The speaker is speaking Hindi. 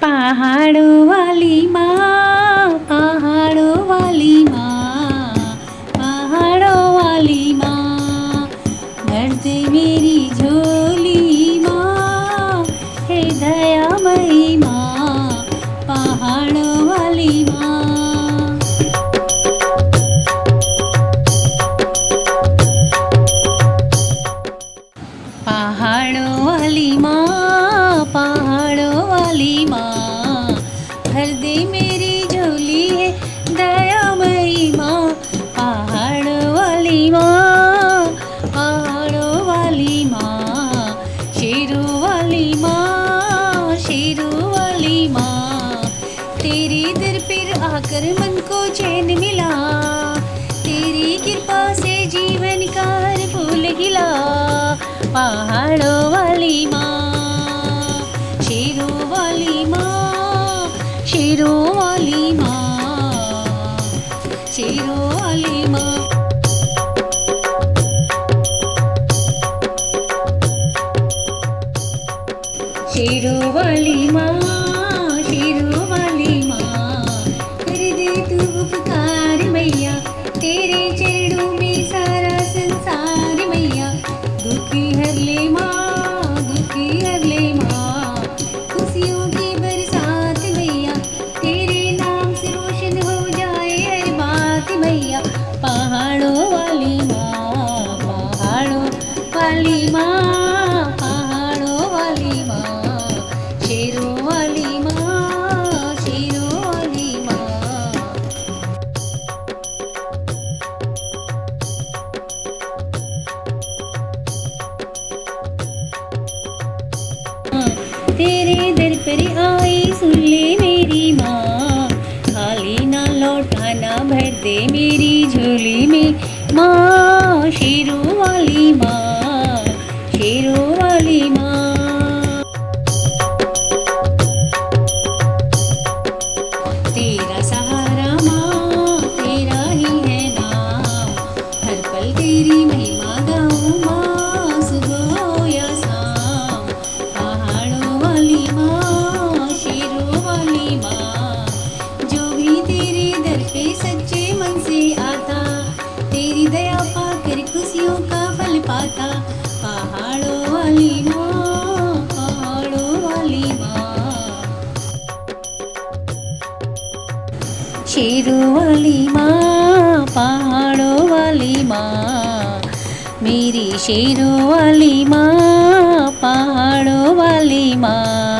पहाड़ों वाली माँ, पहाड़ों वाली माँ, पहाड़ों वाली माँ, भर दे मेरी झोली माँ, हे दयामयी माँ, पहाड़ों वाली माँ। पहाड़ों वाली माँ, पहाड़ों वाली माँ, भर दे मेरी झोली है दयामयी माँ, पहाड़ों वाली माँ, पहाड़ों वाली माँ, शेरों वाली माँ, शेरों वाली माँ, तेरे दर पर आकर मन को चैन मिला, तेरी कृपा से जीवन का हर फूल खिला, पहाड़ों वाली माँ, शेरों वाली माँ, शेरों वाली माँ, शेरों वाली माँ। शेरों वाली माँ, शेरों वाली माँ, कर दे तू उपकार मैया, तेरे चरणों में सारा संसार मैया, दुखी हर ले माँ, दुखी हर ले माँ, खुशियों की बरसात मैया, तेरे नाम से रोशन हो जाए हर बात मैया, पहाड़ों वाली माँ, पहाड़ों वाली माँ, पहाड़ों वाली माँ, शेरों वाली माँ, शेरों वाली माँ। तेरे दर पर आई सुन ले मेरी माँ, खाली ना लौटाना भर दे मेरी झोली में माँ, शेरों वाली माँ, शेरों वाली माँ। तेरा सहारा माँ, तेरा ही है नाम, हर पल तेरी महिमा गाऊं माँ, सुबह हो या शाम, पहाड़ों वाली माँ, शेरों वाली माँ, जो भी तेरे दर पे सच्चे मन से आता, तेरी दया पाकर खुशियों का फल पाता, पहाड़ों वाली माँ, पहाड़ों वाली माँ। शेरों वाली माँ, पहाड़ों वाली माँ, मेरी शेरों वाली माँ, पहाड़ों वाली माँ।